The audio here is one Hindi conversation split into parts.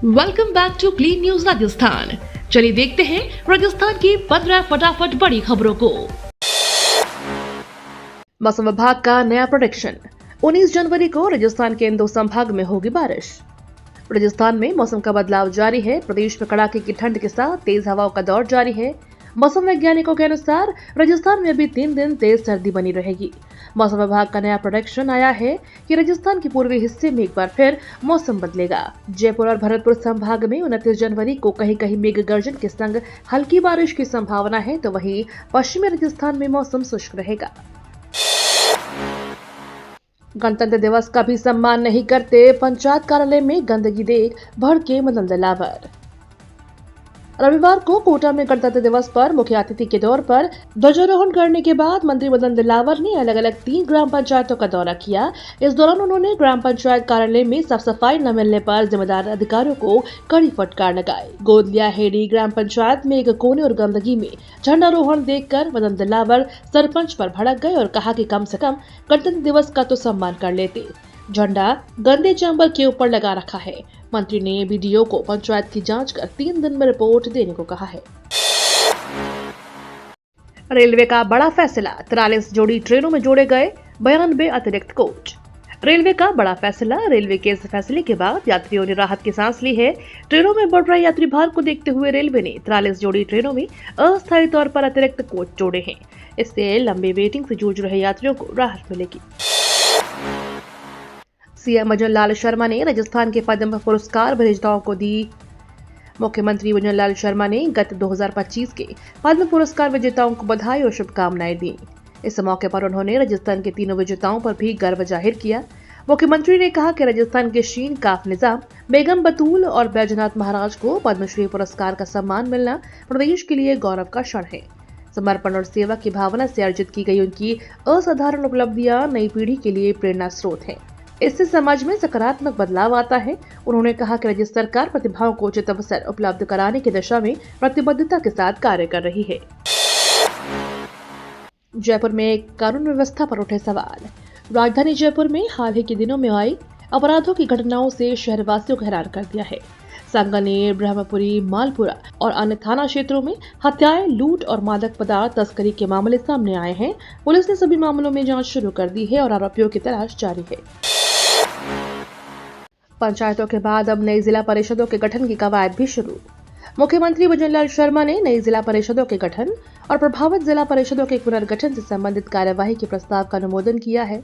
Welcome back to clean news Rajasthan. चलिए देखते हैं राजस्थान की 15 फटाफट बड़ी खबरों को। मौसम विभाग का नया प्रेडिक्शन। 19 जनवरी को राजस्थान के इन दो संभाग में होगी बारिश। राजस्थान में मौसम का बदलाव जारी है। प्रदेश में कड़ाके की ठंड के साथ तेज हवाओं का दौर जारी है। मौसम वैज्ञानिकों के अनुसार राजस्थान में अभी 3 दिन तेज सर्दी बनी रहेगी। मौसम विभाग का नया प्रेडिक्शन आया है कि राजस्थान के पूर्वी हिस्से में एक बार फिर मौसम बदलेगा। जयपुर और भरतपुर संभाग में 29 जनवरी को कहीं कहीं मेघ गर्जन के संग हल्की बारिश की संभावना है, तो वहीं पश्चिमी राजस्थान में मौसम शुष्क रहेगा। गणतंत्र दिवस का भी सम्मान नहीं करते, पंचायत कार्यालय में गंदगी देख भड़के मदन दिलावर। रविवार को कोटा में गणतंत्र दिवस पर मुख्य अतिथि के तौर पर ध्वजारोहण करने के बाद मंत्री मदन दिलावर ने अलग अलग 3 ग्राम पंचायतों का दौरा किया। इस दौरान उन्होंने ग्राम पंचायत कार्यालय में साफ सफाई न मिलने पर जिम्मेदार अधिकारियों को कड़ी फटकार लगाई। गोदलिया हेड़ी ग्राम पंचायत में एक कोने और गंदगी में झंडारोहण देखकर मदन दिलावर सरपंच पर भड़क गए और कहा कि कम से कम गणतंत्र दिवस का तो सम्मान कर लेते, झंडा गंदे चैम्बर के ऊपर लगा रखा है। मंत्री ने बीडीओ को पंचायत की जांच कर 3 दिन में रिपोर्ट देने को कहा है। रेलवे का बड़ा फैसला, 43 जोड़ी ट्रेनों में जोड़े गए 92 अतिरिक्त कोच। रेलवे का बड़ा फैसला। रेलवे के इस फैसले के बाद यात्रियों ने राहत की सांस ली है। ट्रेनों में बढ़ रहे यात्री भार को देखते हुए रेलवे ने 43 जोड़ी ट्रेनों में अस्थायी तौर पर अतिरिक्त कोच जोड़े हैं। इससे लंबी वेटिंग से जूझ रहे यात्रियों को राहत मिलेगी। सीएम भजन लाल शर्मा ने राजस्थान के पद्म पुरस्कार विजेताओं को दी। मुख्यमंत्री भजन लाल शर्मा ने गत 2025 के पद्म पुरस्कार विजेताओं को बधाई और शुभकामनाएं दी। इस मौके पर उन्होंने राजस्थान के तीनों विजेताओं पर भी गर्व जाहिर किया। मुख्यमंत्री ने कहा कि राजस्थान के शीन काफ निजाम, बेगम बतूल और बैजनाथ महाराज को पद्मश्री पुरस्कार का सम्मान मिलना प्रदेश के लिए गौरव का क्षण है। समर्पण और सेवा की भावना से अर्जित की गई उनकी असाधारण उपलब्धियां नई पीढ़ी के लिए प्रेरणा स्रोत हैं। इससे समाज में सकारात्मक बदलाव आता है। उन्होंने कहा कि राज्य सरकार प्रतिभाओं को उचित अवसर उपलब्ध कराने की दिशा में प्रतिबद्धता के साथ कार्य कर रही है। जयपुर में कानून व्यवस्था पर उठे सवाल। राजधानी जयपुर में हाल ही के दिनों में आई अपराधों की घटनाओं से शहरवासियों को हैरान कर दिया है। सांगानेर, ब्रह्मपुरी, मालपुरा और अन्य थाना क्षेत्रों में हत्याएं, लूट और मादक पदार्थ तस्करी के मामले सामने आए हैं। पुलिस ने सभी मामलों में जांच शुरू कर दी है और आरोपियों की तलाश जारी है। पंचायतों के बाद अब नई जिला परिषदों के गठन की कवायद भी शुरू। मुख्यमंत्री भजन लाल शर्मा ने नई जिला परिषदों के गठन और प्रभावित जिला परिषदों के पुनर्गठन से संबंधित कार्यवाही के प्रस्ताव का अनुमोदन किया है।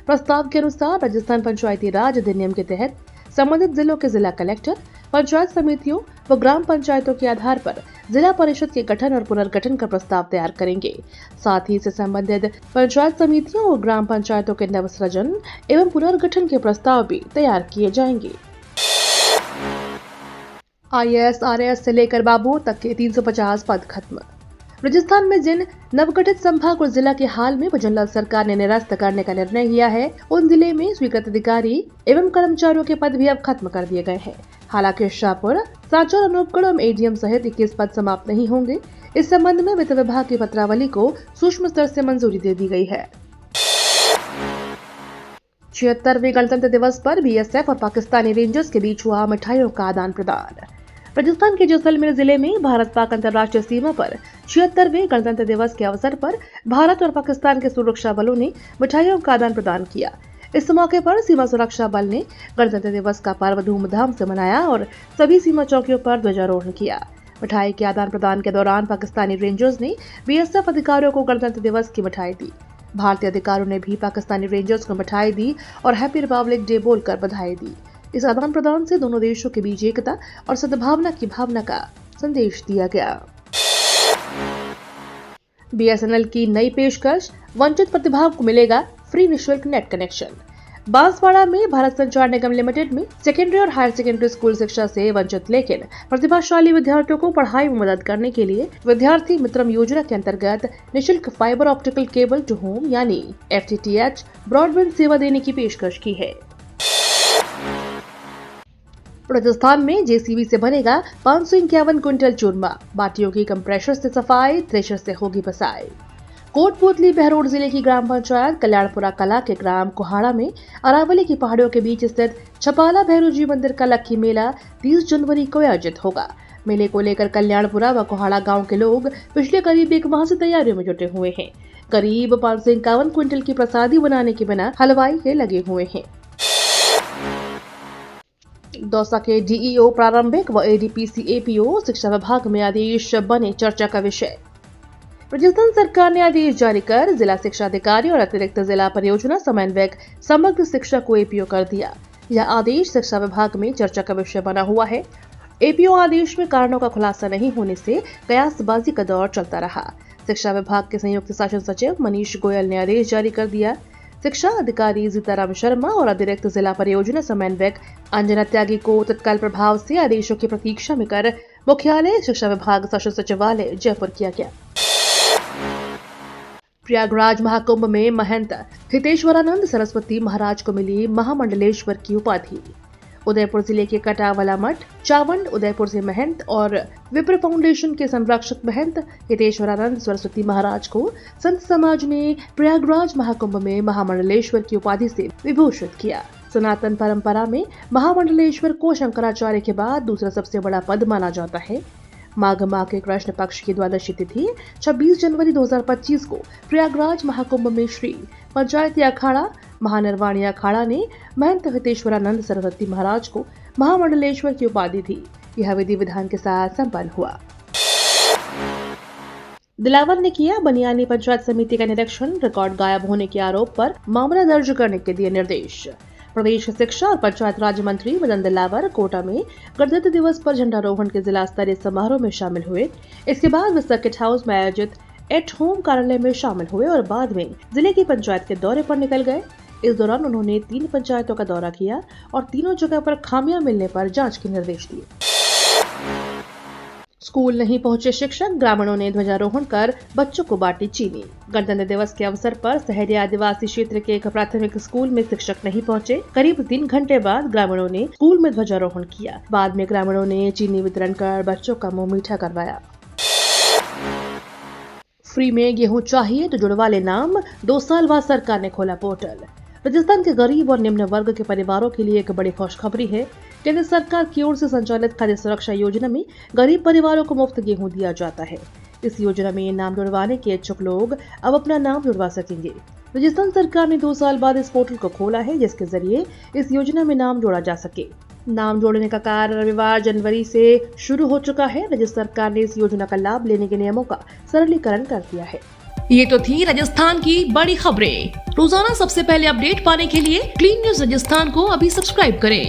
प्रस्ताव के अनुसार राजस्थान पंचायती राज अधिनियम के तहत संबंधित जिलों के जिला कलेक्टर पंचायत समितियों व ग्राम पंचायतों के आधार पर जिला परिषद के गठन और पुनर्गठन का प्रस्ताव तैयार करेंगे। साथ ही इससे संबंधित पंचायत समितियों और ग्राम पंचायतों के नवसृजन एवं पुनर्गठन के प्रस्ताव भी तैयार किए जाएंगे। IAS, RAS से लेकर बाबू तक के 350 पद खत्म। राजस्थान में जिन नवगठित संभाग और जिला के हाल में भजन लाल सरकार ने निरस्त करने का निर्णय लिया है, उन जिले में स्वीकृत अधिकारी एवं कर्मचारियों के पद भी अब खत्म कर दिए गए हैं। हालांकि शाहपुर, सांचौर, अनूपगढ़ और ADM सहित 21 पद समाप्त नहीं होंगे। इस संबंध में वित्त विभाग की पत्रावली को सूक्ष्म स्तर से मंजूरी दे दी गई है। 76वें गणतंत्र दिवस पर BSF और पाकिस्तानी रेंजर्स के बीच हुआ मिठाइयों का आदान प्रदान। राजस्थान के जैसलमेर जिले में भारत पाक अंतर्राष्ट्रीय सीमा पर 76वें गणतंत्र दिवस के अवसर पर भारत और पाकिस्तान के सुरक्षा बलों ने मिठाइयों का आदान प्रदान किया। इस मौके पर सीमा सुरक्षा बल ने गणतंत्र दिवस का पर्व धूमधाम से मनाया और सभी सीमा चौकियों पर ध्वजारोहण किया। मिठाई के आदान प्रदान के दौरान पाकिस्तानी रेंजर्स ने BSF अधिकारियों को गणतंत्र दिवस की मिठाई दी। भारतीय अधिकारियों ने भी पाकिस्तानी रेंजर्स को मिठाई दी और हैप्पी रिपब्लिक डे बोलकर बधाई दी। इस आदान प्रदान से दोनों देशों के बीच एकता और सद्भावना की भावना का संदेश दिया गया। BSNL की नई पेशकश, वंचित प्रतिभाओं को मिलेगा फ्री निःशुल्क नेट कनेक्शन। बांसवाड़ा में भारत संचार निगम लिमिटेड में सेकेंडरी और हायर सेकेंडरी स्कूल शिक्षा से वंचित लेकिन प्रतिभाशाली विद्यार्थियों को पढ़ाई में मदद करने के लिए विद्यार्थी मित्रम योजना के अंतर्गत निःशुल्क fibre optical cable to home यानी FTTH ब्रॉडबैंड सेवा देने की पेशकश की है। राजस्थान में JCB से बनेगा 551 क्विंटल चूरमा। बाटियों की कंप्रेशर से सफाई, थ्रेशर से होगी बसाई। कोटपूतली बहरोड जिले की ग्राम पंचायत कल्याणपुरा कला के ग्राम कुहाड़ा में अरावली की पहाड़ियों के बीच स्थित छपाला भैरव जी मंदिर का लक्की मेला 30 जनवरी को आयोजित होगा। मेले को लेकर कल्याणपुरा व कुहाड़ा गांव के लोग पिछले करीब एक माह से तैयारियों में जुटे हुए हैं। करीब 551 क्विंटल की प्रसादी बनाने के बिना हलवाई के लगे हुए हैं। दौसा के डीईओ प्रारंभिक व एडीपीसी एपीओ शिक्षा विभाग में आदेश बने चर्चा का विषय। राजस्थान सरकार ने आदेश जारी कर जिला शिक्षा अधिकारी और अतिरिक्त जिला परियोजना समन्वयक समग्र शिक्षा को एपीओ कर दिया। यह आदेश शिक्षा विभाग में चर्चा का विषय बना हुआ है। एपीओ आदेश में कारणों का खुलासा नहीं होने से कयासबाजी का दौर चलता रहा। शिक्षा विभाग के संयुक्त शासन सचिव मनीष गोयल ने आदेश जारी कर दिया। शिक्षा अधिकारी सीताराम शर्मा और अतिरिक्त जिला परियोजना समन्वयक अंजना त्यागी को तत्काल प्रभाव से आदेशों की प्रतीक्षा में कर मुख्यालय शिक्षा विभाग शासन सचिवालय जयपुर किया गया। प्रयागराज महाकुंभ में महंत हितेश्वरानंद सरस्वती महाराज को मिली महामंडलेश्वर की उपाधि। उदयपुर जिले के कटावला मठ, चावंड, उदयपुर से महंत और विप्र फाउंडेशन के संरक्षक महंत हितेश्वरानंद सरस्वती महाराज को संत समाज ने प्रयागराज महाकुंभ में महामंडलेश्वर की उपाधि से विभूषित किया। सनातन परंपरा में महामंडलेश्वर को शंकराचार्य के बाद दूसरा सबसे बड़ा पद माना जाता है। माघ माह के कृष्ण पक्ष की द्वादशी तिथि 26 जनवरी 2025 को प्रयागराज महाकुंभ में श्री पंचायती अखाड़ा महानिर्वाणी अखाड़ा ने महंत हितेश्वरानंद सरस्वती महाराज को महामंडलेश्वर की उपाधि दी। यह विधि विधान के साथ संपन्न हुआ। दिलावर ने किया बनियानी पंचायत समिति का निरीक्षण, रिकॉर्ड गायब होने के आरोप पर मामला दर्ज करने के दिए निर्देश। प्रदेश शिक्षा और पंचायत राज्य मंत्री मदन दिलावर कोटा में गणतंत्र दिवस पर झंडारोहण के जिला स्तरीय समारोह में शामिल हुए। इसके बाद वे सर्किट हाउस में आयोजित एट होम कार्यालय में शामिल हुए और बाद में जिले की पंचायत के दौरे पर निकल गए। इस दौरान उन्होंने 3 पंचायतों का दौरा किया और तीनों जगह पर खामियां मिलने पर जांच के निर्देश दिए। स्कूल नहीं पहुंचे शिक्षक, ग्रामीणों ने ध्वजारोहण कर बच्चों को बांटी चीनी। गणतंत्र दिवस के अवसर पर शहरी आदिवासी क्षेत्र के एक प्राथमिक स्कूल में शिक्षक नहीं पहुंचे। करीब 3 घंटे बाद ग्रामीणों ने स्कूल में ध्वजारोहण किया। बाद में ग्रामीणों ने चीनी वितरण कर बच्चों का मुंह मीठा करवाया। फ्री में गेहूं चाहिए तो जुड़वा ले नाम, 2 साल बाद सरकार ने खोला पोर्टल। राजस्थान के गरीब और निम्न वर्ग के परिवारों के लिए एक बड़ी खुशखबरी है। केंद्र सरकार की ओर से संचालित खाद्य सुरक्षा योजना में गरीब परिवारों को मुफ्त गेहूं दिया जाता है। इस योजना में नाम जुड़वाने के इच्छुक लोग अब अपना नाम जुड़वा सकेंगे। राजस्थान सरकार ने 2 साल बाद इस पोर्टल को खोला है, जिसके जरिए इस योजना में नाम जोड़ा जा सके। नाम जोड़ने का कार्य रविवार जनवरी से शुरू हो चुका है। राज्य सरकार ने इस योजना का लाभ लेने के नियमों का सरलीकरण कर दिया है। ये तो थी राजस्थान की बड़ी खबरें। रोजाना सबसे पहले अपडेट पाने के लिए क्लीन न्यूज राजस्थान को अभी सब्सक्राइब करें।